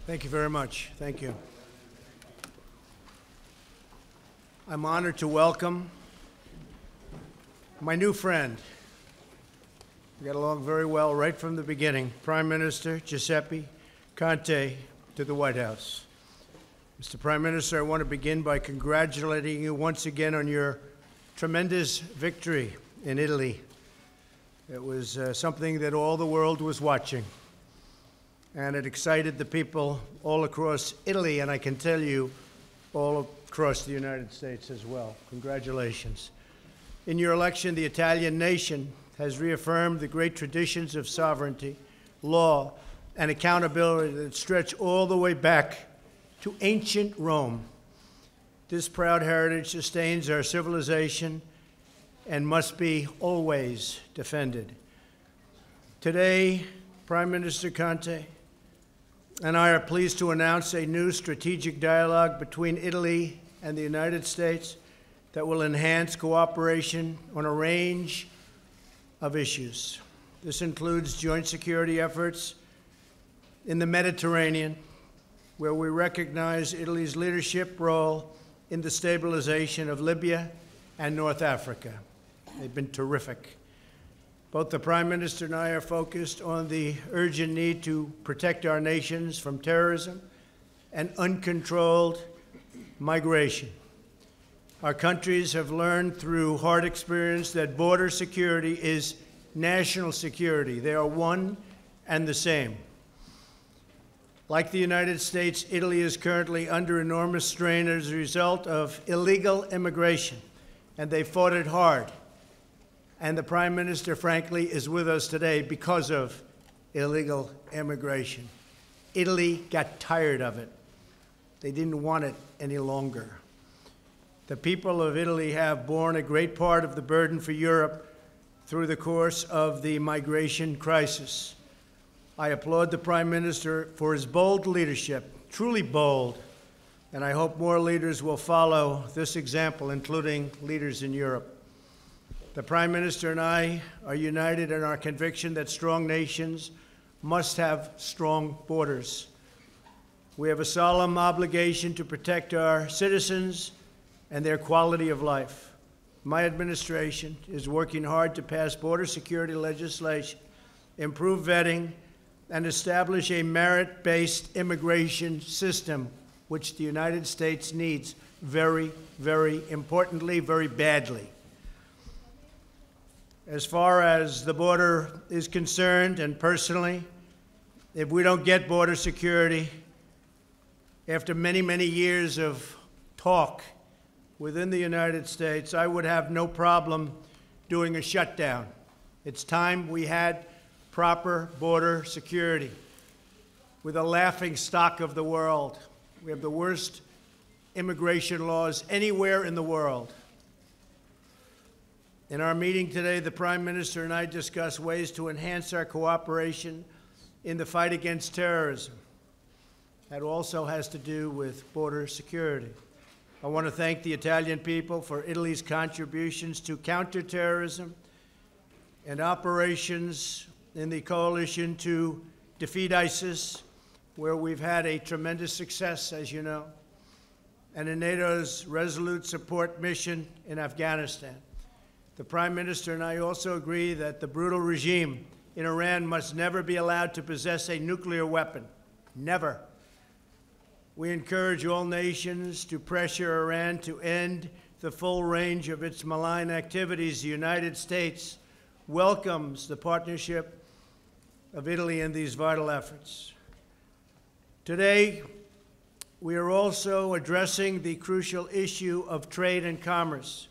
Thank you very much. Thank you. I'm honored to welcome my new friend. We got along very well right from the beginning, Prime Minister Giuseppe Conte, to the White House. Mr. Prime Minister, I want to begin by congratulating you once again on your tremendous victory in Italy. It was something that all the world was watching, and it excited the people all across Italy, and I can tell you, all across the United States as well. Congratulations. In your election, the Italian nation has reaffirmed the great traditions of sovereignty, law, and accountability that stretch all the way back to ancient Rome. This proud heritage sustains our civilization and must be always defended. Today, Prime Minister Conte and I are pleased to announce a new strategic dialogue between Italy and the United States that will enhance cooperation on a range of issues. This includes joint security efforts in the Mediterranean, where we recognize Italy's leadership role in the stabilization of Libya and North Africa. They've been terrific. Both the Prime Minister and I are focused on the urgent need to protect our nations from terrorism and uncontrolled migration. Our countries have learned through hard experience that border security is national security. They are one and the same. Like the United States, Italy is currently under enormous strain as a result of illegal immigration, and they fought it hard. And the Prime Minister, frankly, is with us today because of illegal immigration. Italy got tired of it. They didn't want it any longer. The people of Italy have borne a great part of the burden for Europe through the course of the migration crisis. I applaud the Prime Minister for his bold leadership, truly bold, and I hope more leaders will follow this example, including leaders in Europe. The Prime Minister and I are united in our conviction that strong nations must have strong borders. We have a solemn obligation to protect our citizens and their quality of life. My administration is working hard to pass border security legislation, improve vetting, and establish a merit-based immigration system, which the United States needs very, very importantly, very badly. As far as the border is concerned, and personally, if we don't get border security, after many, many years of talk within the United States, I would have no problem doing a shutdown. It's time we had proper border security. We're the laughing stock of the world. We have the worst immigration laws anywhere in the world. In our meeting today, the Prime Minister and I discussed ways to enhance our cooperation in the fight against terrorism. That also has to do with border security. I want to thank the Italian people for Italy's contributions to counterterrorism and operations in the coalition to defeat ISIS, where we've had a tremendous success, as you know, and in NATO's resolute support mission in Afghanistan. The Prime Minister and I also agree that the brutal regime in Iran must never be allowed to possess a nuclear weapon. Never. We encourage all nations to pressure Iran to end the full range of its malign activities. The United States welcomes the partnership of Italy in these vital efforts. Today, we are also addressing the crucial issue of trade and commerce.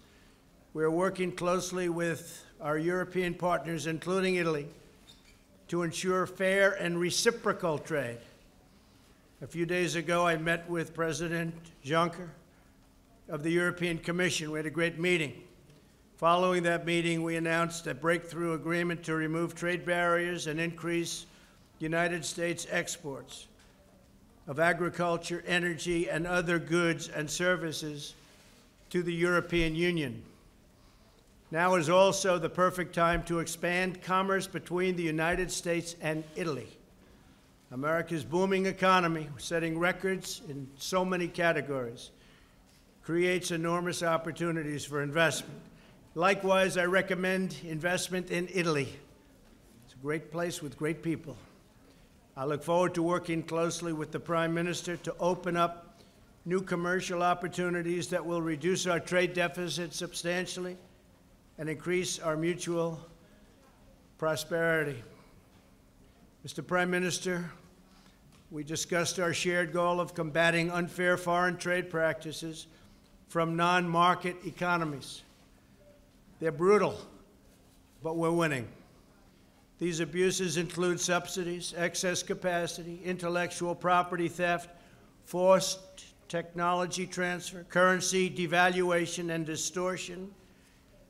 We are working closely with our European partners, including Italy, to ensure fair and reciprocal trade. A few days ago, I met with President Juncker of the European Commission. We had a great meeting. Following that meeting, we announced a breakthrough agreement to remove trade barriers and increase United States exports of agriculture, energy, and other goods and services to the European Union. Now is also the perfect time to expand commerce between the United States and Italy. America's booming economy, setting records in so many categories, creates enormous opportunities for investment. Likewise, I recommend investment in Italy. It's a great place with great people. I look forward to working closely with the Prime Minister to open up new commercial opportunities that will reduce our trade deficit substantially and increase our mutual prosperity. Mr. Prime Minister, we discussed our shared goal of combating unfair foreign trade practices from non-market economies. They're brutal, but we're winning. These abuses include subsidies, excess capacity, intellectual property theft, forced technology transfer, currency devaluation, and distortion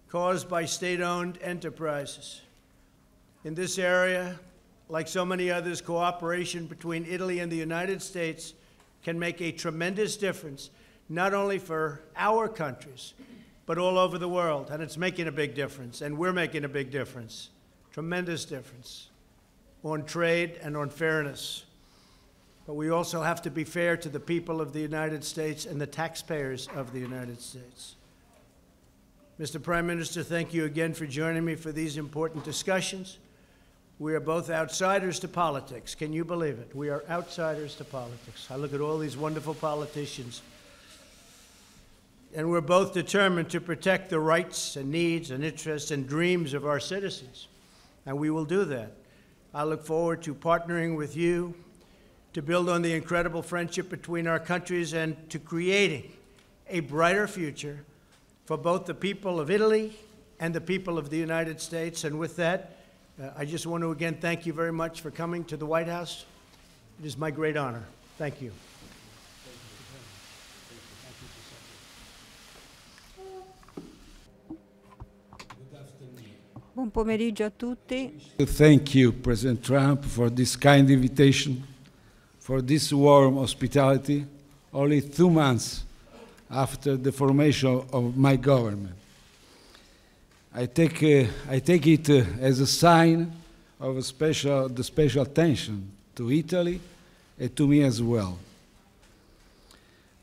caused by state-owned enterprises. In this area, like so many others, cooperation between Italy and the United States can make a tremendous difference, not only for our countries, but all over the world. And it's making a big difference, and we're making a big difference, tremendous difference on trade and on fairness. But we also have to be fair to the people of the United States and the taxpayers of the United States. Mr. Prime Minister, thank you again for joining me for these important discussions. We are both outsiders to politics. Can you believe it? We are outsiders to politics. I look at all these wonderful politicians, and we're both determined to protect the rights and needs and interests and dreams of our citizens, and we will do that. I look forward to partnering with you to build on the incredible friendship between our countries and to creating a brighter future for both the people of Italy and the people of the United States. And with that, I just want to again thank you very much for coming to the White House. It is my great honor. Thank you. Buon pomeriggio a tutti. Thank you, President Trump, for this kind invitation, for this warm hospitality, only 2 months after the formation of my government. I take it as a sign of the special attention to Italy and to me as well.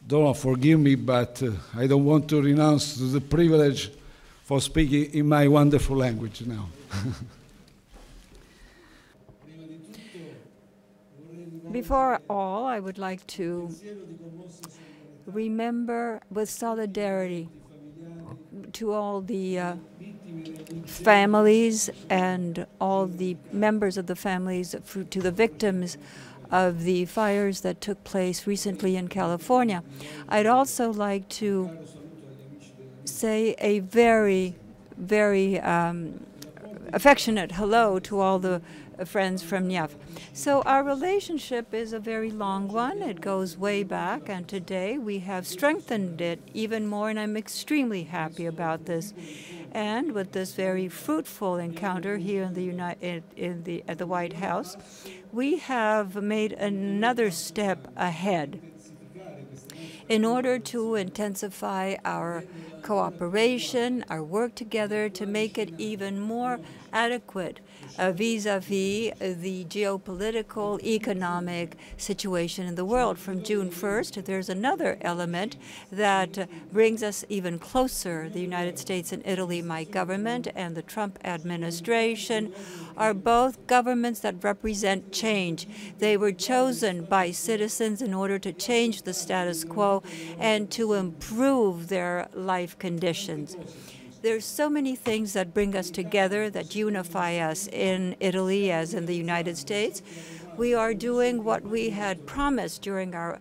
Don't forgive me, but I don't want to renounce the privilege for speaking in my wonderful language now. Before all, I would like to remember with solidarity to all the families and all the members of the families, to the victims of the fires that took place recently in California. I'd also like to say a very, very affectionate hello to all the friends from Niaf. So our relationship is a very long one. It goes way back, and today we have strengthened it even more, and I'm extremely happy about this. And with this very fruitful encounter here in at the White House, we have made another step ahead in order to intensify our cooperation, our work together to make it even more adequate vis-a-vis the geopolitical, economic situation in the world. From June 1st, there's another element that brings us even closer. The United States and Italy, my government, and the Trump administration are both governments that represent change. They were chosen by citizens in order to change the status quo and to improve their life conditions. There's so many things that bring us together, that unify us in Italy as in the United States. We are doing what we had promised during our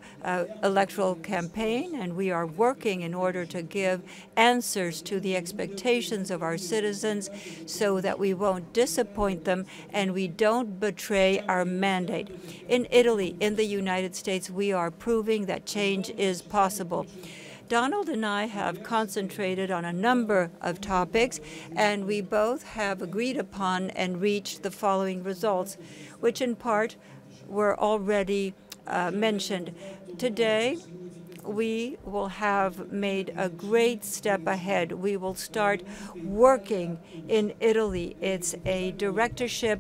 electoral campaign, and we are working in order to give answers to the expectations of our citizens so that we won't disappoint them and we don't betray our mandate. In Italy, in the United States, we are proving that change is possible. Donald and I have concentrated on a number of topics, and we both have agreed upon and reached the following results, which in part were already mentioned. Today, we will have made a great step ahead. We will start working in Italy. It's a directorship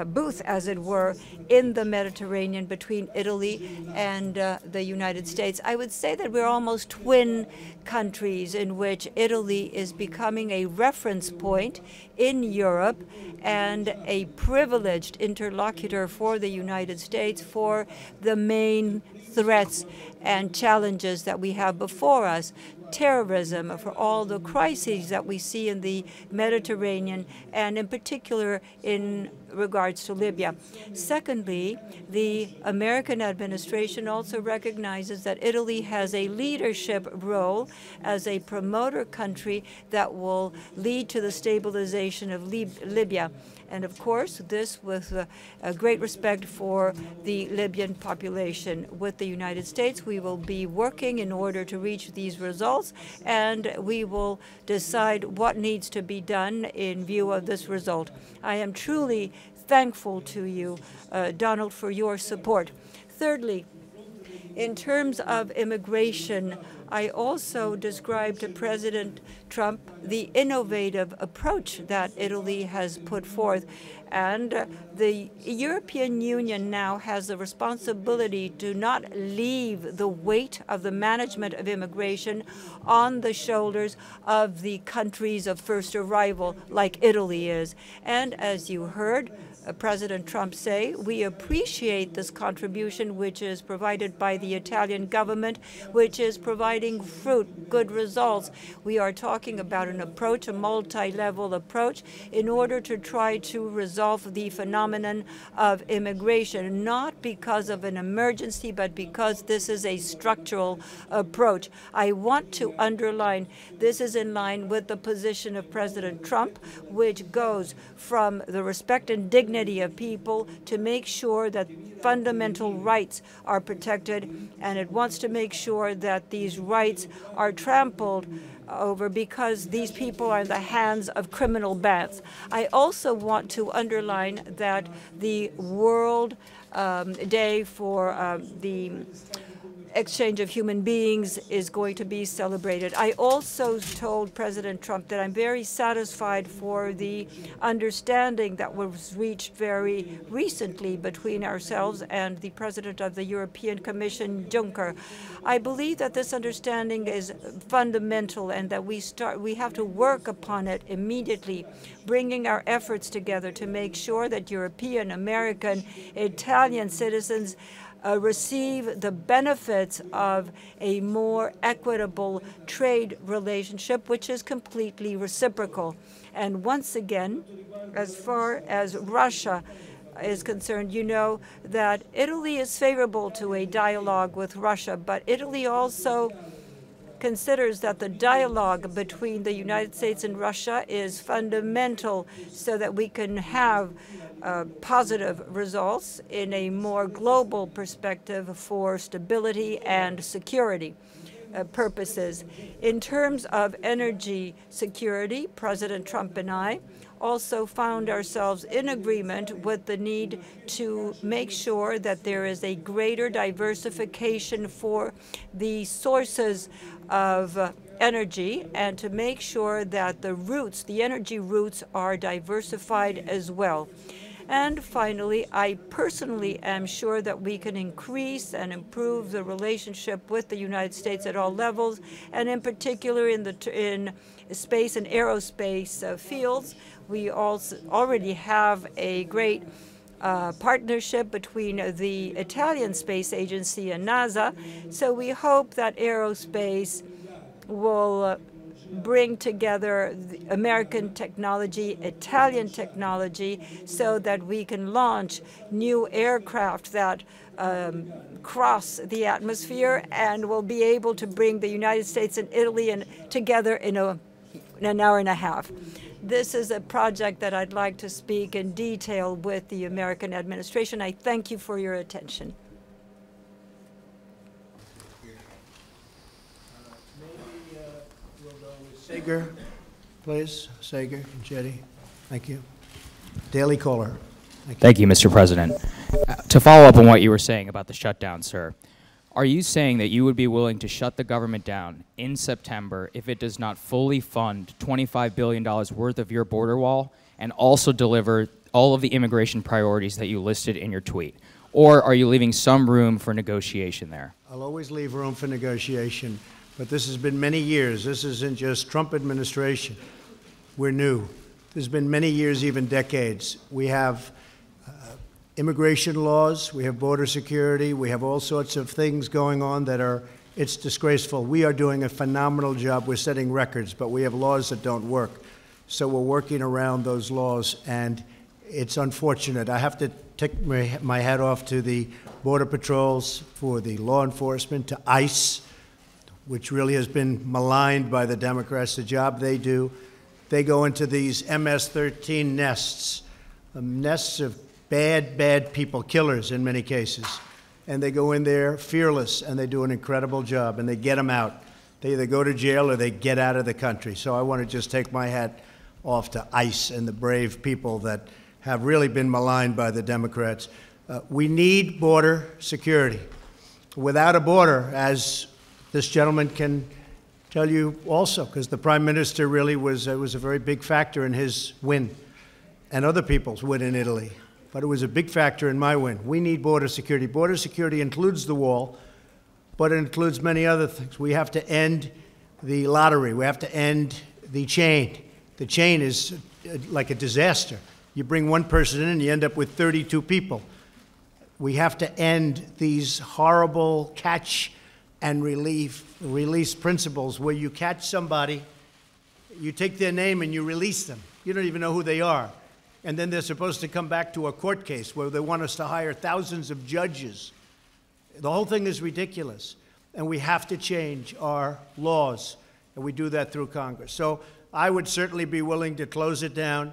booth, as it were, in the Mediterranean between Italy and the United States. I would say that we're almost twin countries in which Italy is becoming a reference point in Europe and a privileged interlocutor for the United States for the main threats and challenges that we have before us. Terrorism, for all the crises that we see in the Mediterranean, and in particular in regards to Libya. Secondly, the American administration also recognizes that Italy has a leadership role as a promoter country that will lead to the stabilization of Libya. And of course, this with a great respect for the Libyan population. With the United States, we will be working in order to reach these results, and we will decide what needs to be done in view of this result. I am truly thankful to you, Donald, for your support. Thirdly, in terms of immigration, I also described to President Trump the innovative approach that Italy has put forth. And the European Union now has the responsibility to not leave the weight of the management of immigration on the shoulders of the countries of first arrival, like Italy is. And as you heard President Trump say, we appreciate this contribution which is provided by the Italian government, which is providing fruit, good results. We are talking about an approach, a multi-level approach, in order to try to resolve the phenomenon of immigration, not because of an emergency, but because this is a structural approach. I want to underline this is in line with the position of President Trump, which goes from the respect and dignity of people to make sure that fundamental rights are protected, and it wants to make sure that these rights are trampled over because these people are in the hands of criminal bands. I also want to underline that the World Day for the exchange of human beings is going to be celebrated. I also told President Trump that I'm very satisfied for the understanding that was reached very recently between ourselves and the President of the European Commission, Juncker. I believe that this understanding is fundamental and that we have to work upon it immediately, bringing our efforts together to make sure that European, American, Italian citizens receive the benefits of a more equitable trade relationship, which is completely reciprocal. And once again, as far as Russia is concerned, you know that Italy is favorable to a dialogue with Russia, but Italy also considers that the dialogue between the United States and Russia is fundamental so that we can have positive results in a more global perspective for stability and security purposes. In terms of energy security, President Trump and I also found ourselves in agreement with the need to make sure that there is a greater diversification for the sources of energy and to make sure that the energy routes are diversified as well. And finally, I personally am sure that we can increase and improve the relationship with the United States at all levels, and in particular in space and aerospace fields. We also already have a great partnership between the Italian Space Agency and NASA, so we hope that aerospace will bring together the American technology, Italian technology, so that we can launch new aircraft that cross the atmosphere and will be able to bring the United States and Italy together in an hour and a half. This is a project that I'd like to speak in detail with the American administration. I thank you for your attention. Sager, please. Sager, Jetty. Thank you. Daily Caller. Thank you, Mr. President. To follow up on what you were saying about the shutdown, sir, are you saying that you would be willing to shut the government down in September if it does not fully fund $25 billion worth of your border wall and also deliver all of the immigration priorities that you listed in your tweet? Or are you leaving some room for negotiation there? I'll always leave room for negotiation, but this has been many years. This isn't just Trump administration. We're new. There's been many years, even decades. We have immigration laws, we have border security, we have all sorts of things going on that are, it's disgraceful. We are doing a phenomenal job. We're setting records, but we have laws that don't work. So we're working around those laws, and it's unfortunate. I have to take my hat off to the Border Patrols, for the law enforcement, to ICE, which really has been maligned by the Democrats, the job they do. They go into these MS-13 nests, nests of bad people, killers in many cases. And they go in there fearless, and they do an incredible job, and they get them out. They either go to jail or they get out of the country. So I want to just take my hat off to ICE and the brave people that have really been maligned by the Democrats. We need border security. Without a border, as this gentleman can tell you also, because the Prime Minister really was a very big factor in his win, and other people's win in Italy. But it was a big factor in my win. We need border security. Border security includes the wall, but it includes many other things. We have to end the lottery. We have to end the chain. The chain is like a disaster. You bring one person in and you end up with 32 people. We have to end these horrible catch and release principles where you catch somebody, you take their name and you release them. You don't even know who they are. And then they're supposed to come back to a court case where they want us to hire thousands of judges. The whole thing is ridiculous. And we have to change our laws. And we do that through Congress. So I would certainly be willing to close it down,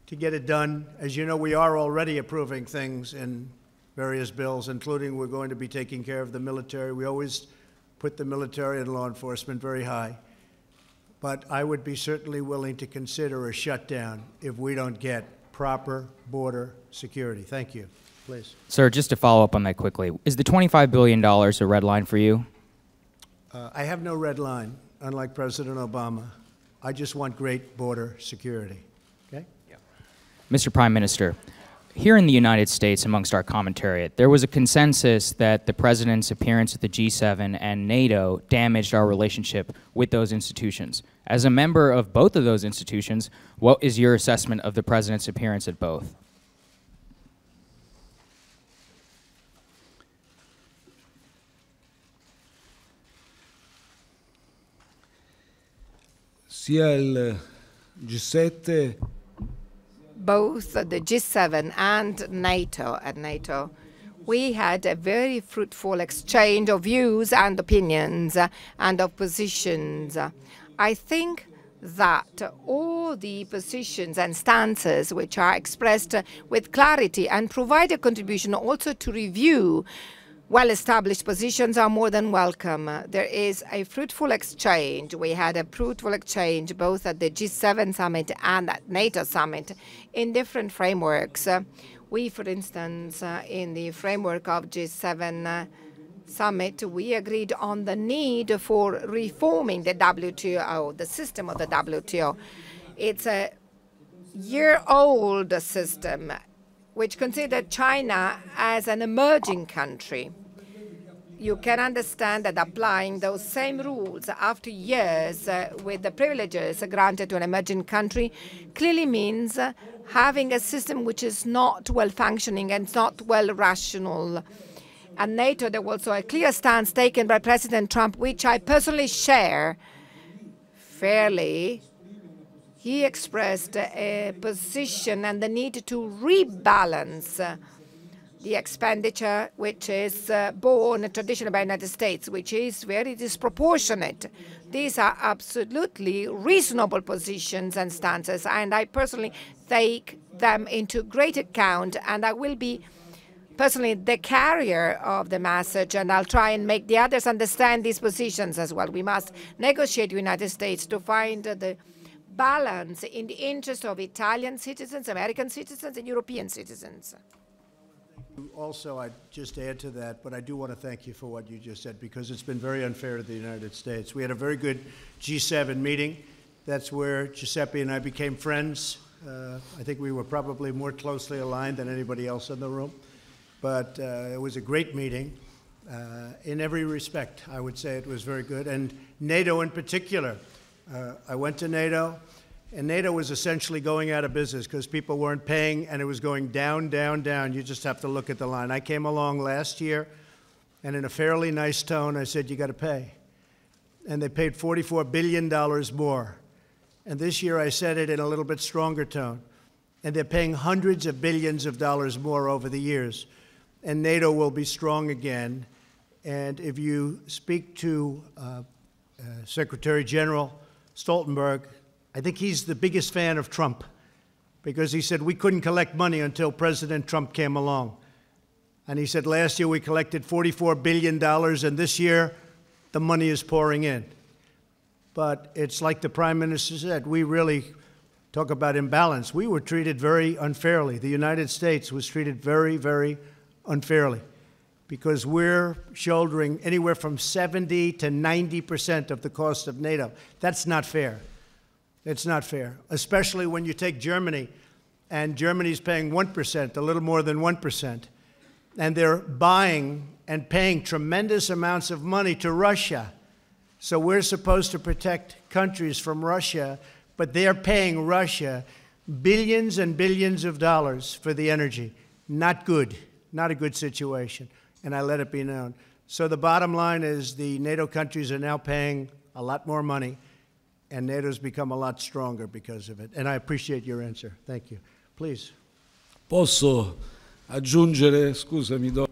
to get it done. As you know, we are already approving things in various bills, including we're going to be taking care of the military. We always put the military and law enforcement very high. But I would be certainly willing to consider a shutdown if we don't get proper border security. Thank you. Please. Sir, just to follow up on that quickly, is the $25 billion a red line for you? I have no red line, unlike President Obama. I just want great border security. Okay? Yeah. Mr. Prime Minister, here in the United States, amongst our commentariat, there was a consensus that the President's appearance at the G7 and NATO damaged our relationship with those institutions. As a member of both of those institutions, what is your assessment of the President's appearance at both? Sia il G7 both the G7 and NATO, we had a very fruitful exchange of views and opinions and of positions. I think that all the positions and stances which are expressed with clarity and provide a contribution also to review well-established positions are more than welcome. There is a fruitful exchange. We had a fruitful exchange both at the G7 summit and at NATO summit in different frameworks. We, for instance, in the framework of G7 summit, we agreed on the need for reforming the WTO, the system of the WTO. It's a year-old system which considered China as an emerging country. You can understand that applying those same rules after years with the privileges granted to an emerging country clearly means having a system which is not well-functioning and not well-rational. At NATO, there was also a clear stance taken by President Trump, which I personally share fairly. He expressed a position and the need to rebalance the expenditure which is borne traditionally by the United States, which is very disproportionate. These are absolutely reasonable positions and stances, and I personally take them into great account, and I will be personally the carrier of the message, and I'll try and make the others understand these positions as well. We must negotiate with the United States to find the balance in the interest of Italian citizens, American citizens, and European citizens. Also, I'd just add to that, but I do want to thank you for what you just said, because it's been very unfair to the United States. We had a very good G7 meeting. That's where Giuseppe and I became friends. I think we were probably more closely aligned than anybody else in the room. But it was a great meeting. In every respect, I would say it was very good. And NATO in particular. I went to NATO, and NATO was essentially going out of business because people weren't paying, and it was going down, down, down. You just have to look at the line. I came along last year, and in a fairly nice tone, I said, you got to pay. And they paid $44 billion more. And this year, I said it in a little bit stronger tone. And they're paying hundreds of billions of dollars more over the years. And NATO will be strong again. And if you speak to Secretary General Stoltenberg, I think he's the biggest fan of Trump because he said we couldn't collect money until President Trump came along. And he said last year we collected $44 billion, and this year the money is pouring in. But it's like the Prime Minister said, we really talk about imbalance. We were treated very unfairly. The United States was treated very, very unfairly because we're shouldering anywhere from 70 to 90% of the cost of NATO. That's not fair. It's not fair, especially when you take Germany, and Germany's paying 1%, a little more than 1%, and they're buying and paying tremendous amounts of money to Russia. So we're supposed to protect countries from Russia, but they're paying Russia billions and billions of dollars for the energy. Not good, not a good situation. And I let it be known. So the bottom line is the NATO countries are now paying a lot more money, and NATO's become a lot stronger because of it. And I appreciate your answer. Thank you. Please. Posso aggiungere, scusami,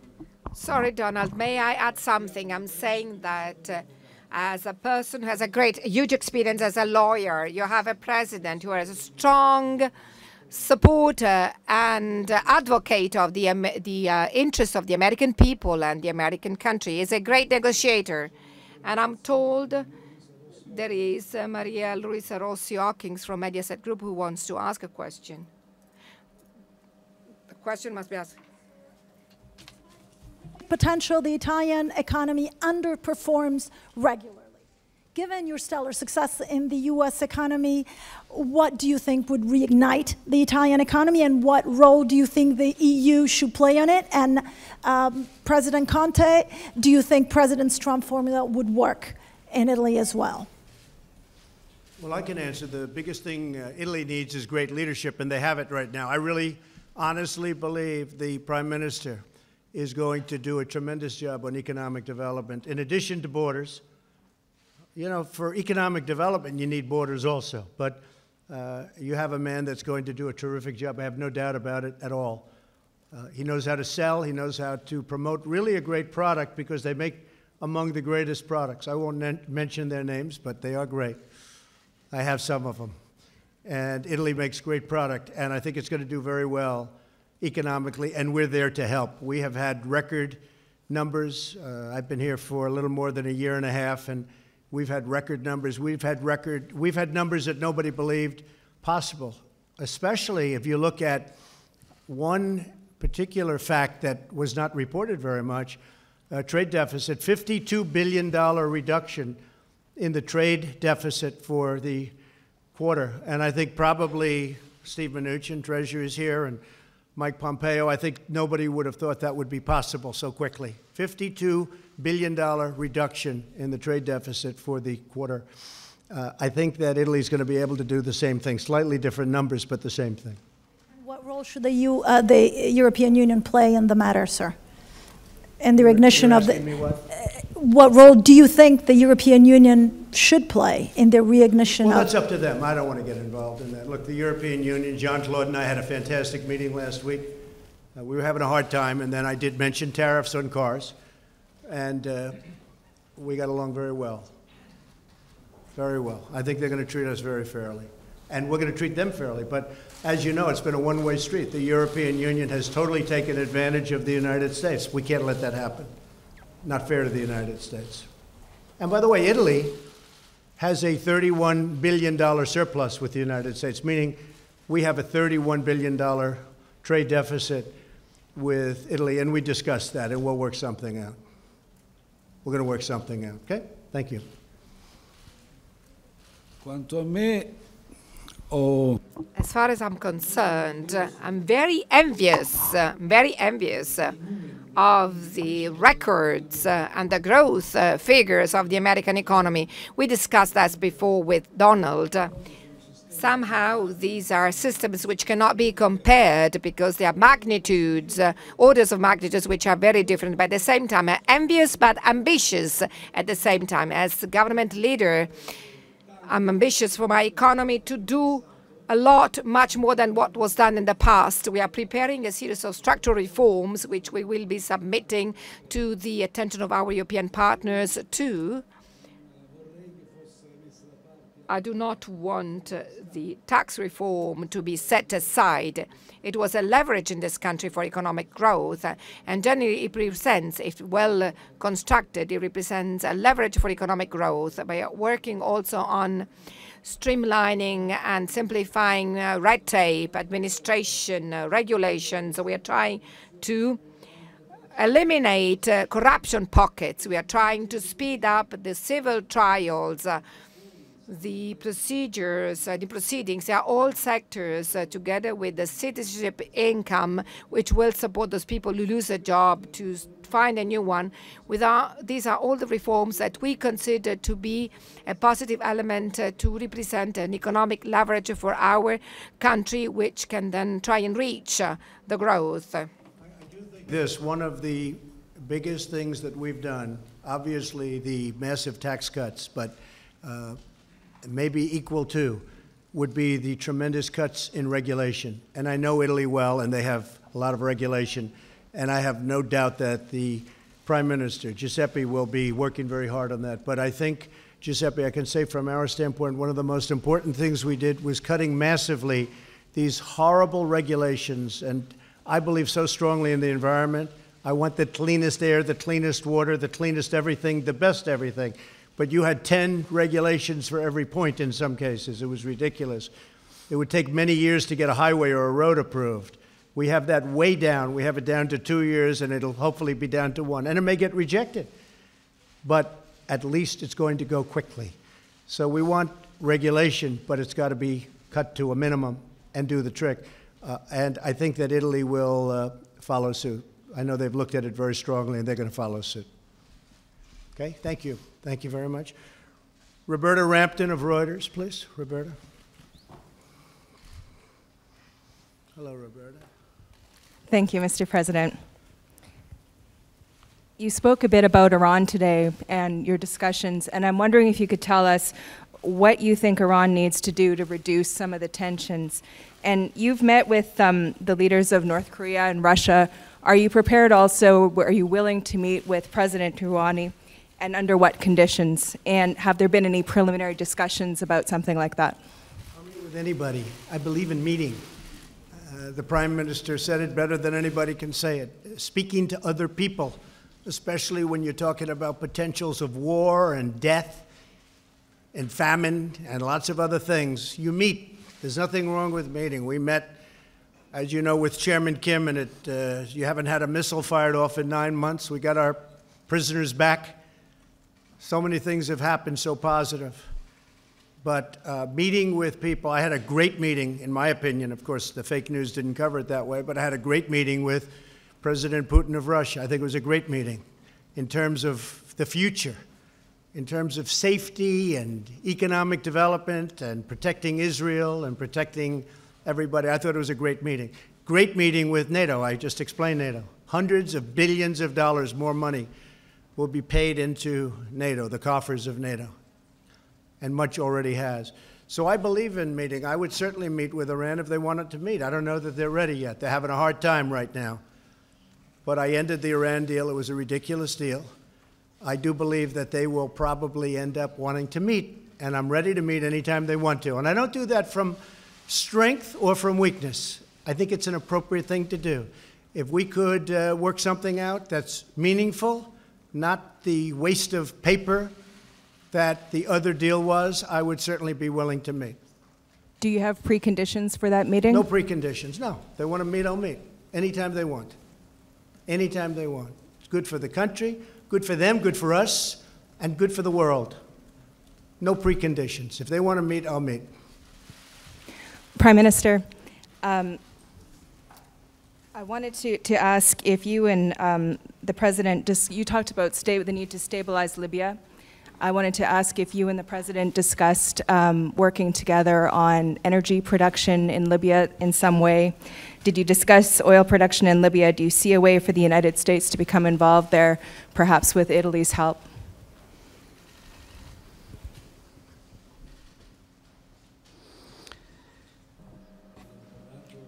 Sorry, Donald, may I add something? I'm saying that as a person who has huge experience as a lawyer, you have a president who has a strong supporter and advocate of the interests of the American people and the American country. He's a great negotiator. And I'm told there is Maria Luisa Rossi Hawkins from Mediaset Group who wants to ask a question. The question must be asked. Potential, the Italian economy underperforms regularly. Given your stellar success in the U.S. economy, what do you think would reignite the Italian economy, and what role do you think the EU should play on it? And President Conte, do you think President Trump's formula would work in Italy as well? Well, I can answer. The biggest thing Italy needs is great leadership, and they have it right now. I really honestly believe the Prime Minister is going to do a tremendous job on economic development. In addition to borders, you know, for economic development, you need borders also. But you have a man that's going to do a terrific job. I have no doubt about it at all. He knows how to sell. He knows how to promote really a great product because they make among the greatest products. I won't mention their names, but they are great. I have some of them. And Italy makes great product, and I think it's going to do very well economically, and we're there to help. We have had record numbers. I've been here for a little more than a year and a half, and we've had record numbers. We've had numbers that nobody believed possible, especially if you look at one particular fact that was not reported very much, trade deficit, $52 billion reduction in the trade deficit for the quarter. And I think probably Steve Mnuchin, Treasurer, is here, and Mike Pompeo, I think nobody would have thought that would be possible so quickly. $52 billion reduction in the trade deficit for the quarter. I think that Italy is going to be able to do the same thing, slightly different numbers, but the same thing. What role should the European Union play in the matter, sir? In the recognition of the... What role do you think the European Union should play in the reignition Well, of... that's up to them. I don't want to get involved in that. Look, the European Union, Jean-Claude and I had a fantastic meeting last week. We were having a hard time, and then I did mention tariffs on cars, and we got along very well. Very well. I think they're going to treat us very fairly, and we're going to treat them fairly. But as you know, it's been a one-way street. The European Union has totally taken advantage of the United States. We can't let that happen. Not fair to the United States. And by the way, Italy has a $31 billion surplus with the United States, meaning we have a $31 billion trade deficit with Italy, and we discussed that, and we'll work something out. We're going to work something out, okay? Thank you. Quanto a me, or As far as I'm concerned, I'm very envious of the records and the growth figures of the American economy. We discussed that before with Donald. Somehow these are systems which cannot be compared because they are magnitudes, orders of magnitudes which are very different, but at the same time envious but ambitious at the same time. As government leader, I'm ambitious for my economy to do a lot, much more than what was done in the past. We are preparing a series of structural reforms which we will be submitting to the attention of our European partners too. I do not want the tax reform to be set aside. It was a leverage in this country for economic growth, and generally it represents, if well constructed, it represents a leverage for economic growth. We are working also on streamlining and simplifying red tape, administration, regulations. We are trying to eliminate corruption pockets. We are trying to speed up the civil trials, the procedures, the proceedings. They are all sectors together with the citizenship income, which will support those people who lose a job to find a new one. These are all the reforms that we consider to be a positive element to represent an economic leverage for our country, which can then try and reach the growth. One of the biggest things that we've done, obviously the massive tax cuts, but maybe equal to, would be the tremendous cuts in regulation. And I know Italy well, and they have a lot of regulation. And I have no doubt that the Prime Minister, Giuseppe, will be working very hard on that. But I think, Giuseppe, I can say from our standpoint, one of the most important things we did was cutting massively these horrible regulations. And I believe so strongly in the environment. I want the cleanest air, the cleanest water, the cleanest everything, the best everything. But you had 10 regulations for every point in some cases. It was ridiculous. It would take many years to get a highway or a road approved. We have that way down. We have it down to 2 years, and it'll hopefully be down to 1. And it may get rejected, but at least it's going to go quickly. So we want regulation, but it's got to be cut to a minimum and do the trick. And I think that Italy will follow suit. I know they've looked at it very strongly, and they're going to follow suit. Okay, thank you. Thank you very much. Roberta Rampton of Reuters, please. Roberta. Hello, Roberta. Thank you, Mr. President. You spoke a bit about Iran today and your discussions, and I'm wondering if you could tell us what you think Iran needs to do to reduce some of the tensions. And you've met with the leaders of North Korea and Russia. Are you prepared also, are you willing to meet with President Rouhani, and under what conditions? And have there been any preliminary discussions about something like that? I'll meet with anybody. I believe in meeting. The Prime Minister said it better than anybody can say it. Speaking to other people, especially when you're talking about potentials of war and death and famine and lots of other things, you meet. There's nothing wrong with meeting. We met, as you know, with Chairman Kim, and you haven't had a missile fired off in 9 months. We got our prisoners back. So many things have happened so positive. But meeting with people, I had a great meeting, in my opinion. Of course, the fake news didn't cover it that way, but I had a great meeting with President Putin of Russia. I think it was a great meeting in terms of the future, in terms of safety and economic development and protecting Israel and protecting everybody. I thought it was a great meeting. Great meeting with NATO. I just explained NATO. Hundreds of billions of dollars more money will be paid into NATO, the coffers of NATO, and much already has. So I believe in meeting. I would certainly meet with Iran if they wanted to meet. I don't know that they're ready yet. They're having a hard time right now. But I ended the Iran deal. It was a ridiculous deal. I do believe that they will probably end up wanting to meet, and I'm ready to meet anytime they want to. And I don't do that from strength or from weakness. I think it's an appropriate thing to do. If we could work something out that's meaningful, not the waste of paper that the other deal was, I would certainly be willing to meet. Do you have preconditions for that meeting? No preconditions, no. They want to meet, I'll meet. Anytime they want. Anytime they want. It's good for the country, good for them, good for us, and good for the world. No preconditions. If they want to meet, I'll meet. Prime Minister, I wanted to ask if you and the President, you talked about the need to stabilize Libya. I wanted to ask if you and the President discussed working together on energy production in Libya in some way. Did you discuss oil production in Libya? Do you see a way for the United States to become involved there, perhaps with Italy's help?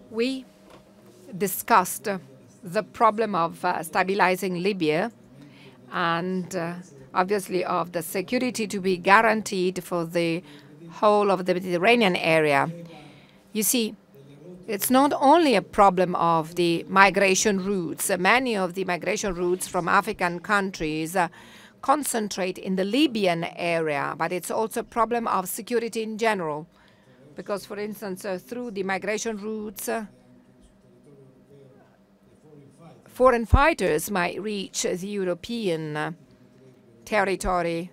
We discussed the problem of stabilizing Libya and obviously of the security to be guaranteed for the whole of the Mediterranean area. You see, it's not only a problem of the migration routes. Many of the migration routes from African countries concentrate in the Libyan area, but it's also a problem of security in general. Because, for instance, through the migration routes, foreign fighters might reach the European territory,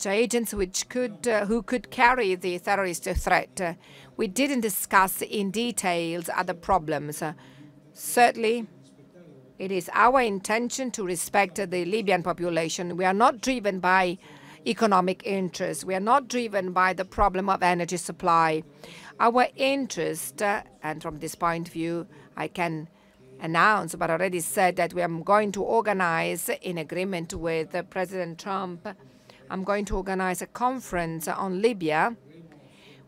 agents who could carry the terrorist threat. We didn't discuss in details other problems. Certainly, it is our intention to respect the Libyan population. We are not driven by economic interests. We are not driven by the problem of energy supply. Our interest, and from this point of view, I can announce, but already said that we are going to organize, in agreement with President Trump, I'm going to organize a conference on Libya.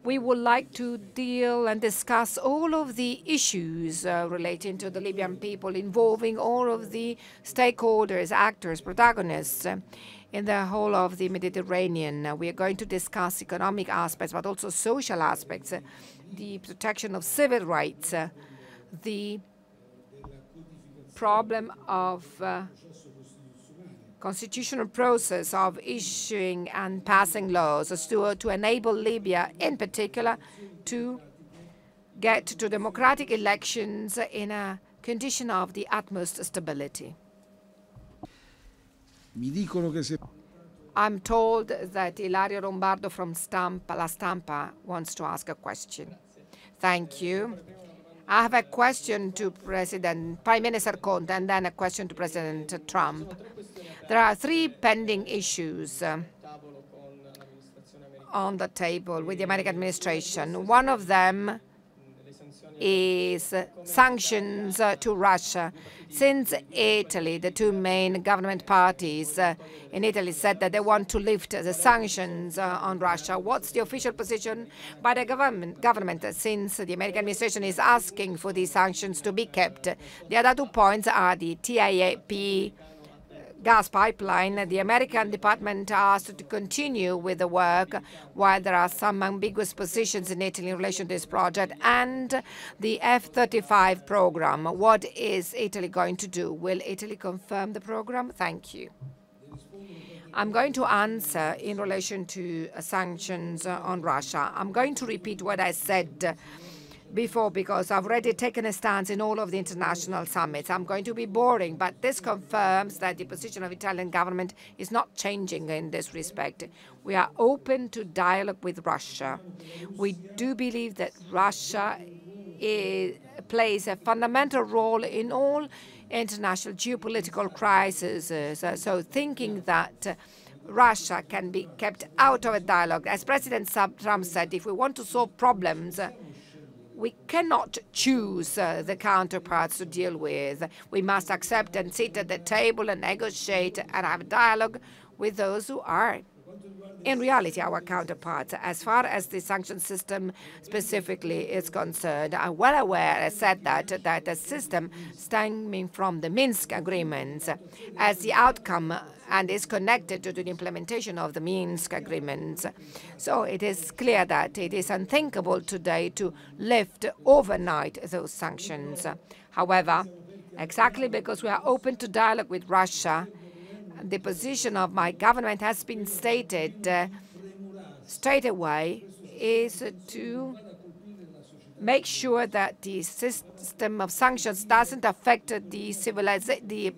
We would like to deal and discuss all of the issues relating to the Libyan people, involving all of the stakeholders, actors, protagonists in the whole of the Mediterranean. We are going to discuss economic aspects, but also social aspects, the protection of civil rights, the problem of constitutional process of issuing and passing laws to enable Libya, in particular, to get to democratic elections in a condition of the utmost stability. I'm told that Ilaria Lombardo from La Stampa wants to ask a question. Thank you. I have a question to Prime Minister Conte and then a question to President Trump. There are three pending issues on the table with the American administration. One of them is sanctions to Russia. Since Italy, the two main government parties in Italy said that they want to lift the sanctions on Russia. What's the official position by the government since the American administration is asking for these sanctions to be kept? The other 2 points are the TAP gas pipeline. The American department asked to continue with the work while there are some ambiguous positions in Italy in relation to this project, and the F-35 program. What is Italy going to do? Will Italy confirm the program? Thank you. I'm going to answer in relation to sanctions on Russia. I'm going to repeat what I said before because I've already taken a stance in all of the international summits. I'm going to be boring, but this confirms that the position of the Italian government is not changing in this respect. We are open to dialogue with Russia. We do believe that Russia plays a fundamental role in all international geopolitical crises. So thinking that Russia can be kept out of a dialogue, as President Trump said, if we want to solve problems, we cannot choose the counterparts to deal with. We must accept and sit at the table and negotiate and have dialogue with those who are, in reality, our counterparts. As far as the sanction system specifically is concerned, I'm well aware, I said that the system stemming from the Minsk agreements as the outcome and is connected to the implementation of the Minsk agreements. So it is clear that it is unthinkable today to lift overnight those sanctions. However, exactly because we are open to dialogue with Russia, the position of my government has been stated straight away is to make sure that the system of sanctions doesn't affect the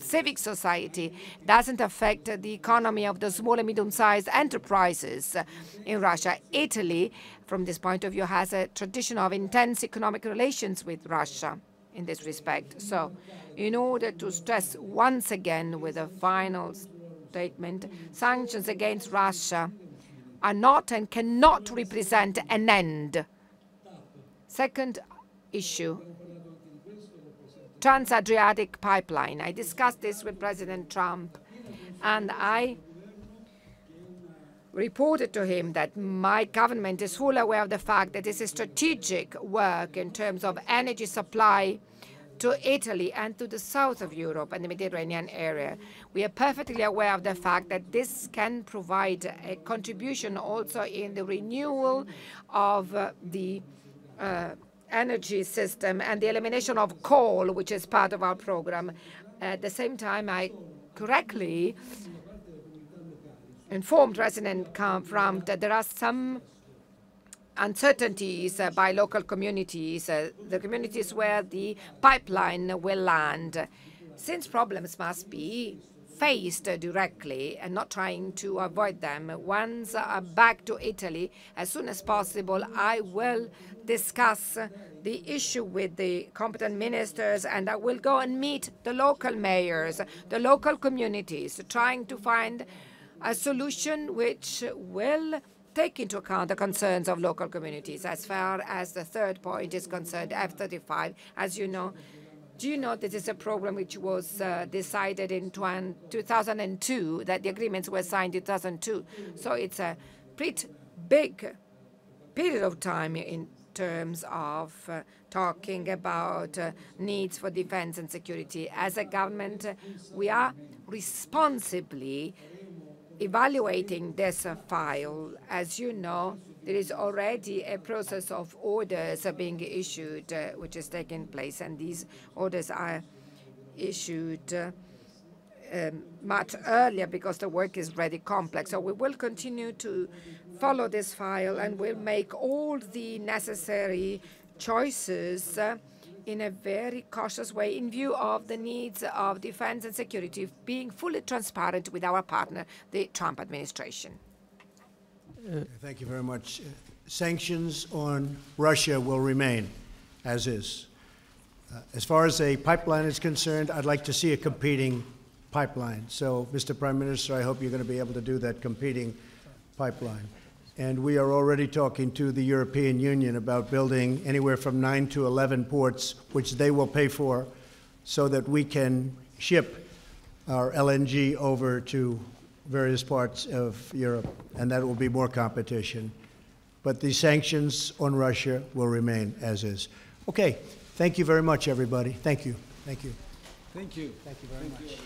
civic society, doesn't affect the economy of the small and medium-sized enterprises in Russia. Italy, from this point of view, has a tradition of intense economic relations with Russia in this respect. So, in order to stress once again with a final statement, sanctions against Russia are not and cannot represent an end. Second issue, Trans-Adriatic Pipeline. I discussed this with President Trump, and I reported to him that my government is fully aware of the fact that this is strategic work in terms of energy supply to Italy and to the south of Europe and the Mediterranean area. We are perfectly aware of the fact that this can provide a contribution also in the renewal of the energy system and the elimination of coal, which is part of our program. At the same time, I correctly informed President Trump that there are some uncertainties by local communities, the communities where the pipeline will land, since problems must be faced directly and not trying to avoid them. Once back to Italy, as soon as possible, I will discuss the issue with the competent ministers, and I will go and meet the local mayors, the local communities, trying to find a solution which will take into account the concerns of local communities. As far as the third point is concerned, F-35, as you know, do you know this is a program which was decided in 2002, that the agreements were signed in 2002. So it's a pretty big period of time in terms of talking about needs for defense and security. As a government, we are responsibly evaluating this file. As you know, there is already a process of orders being issued, which is taking place, and these orders are issued much earlier because the work is very complex. So we will continue to follow this file, and we'll make all the necessary choices in a very cautious way in view of the needs of defense and security, being fully transparent with our partner, the Trump administration. Thank you very much. Sanctions on Russia will remain as is. As far as a pipeline is concerned, I'd like to see a competing pipeline. So, Mr. Prime Minister, I hope you're going to be able to do that competing pipeline. And we are already talking to the European Union about building anywhere from 9 to 11 ports, which they will pay for, so that we can ship our LNG over to various parts of Europe, and that will be more competition. But the sanctions on Russia will remain as is. Okay, thank you very much, everybody. Thank you. Thank you. Thank you. Thank you very much.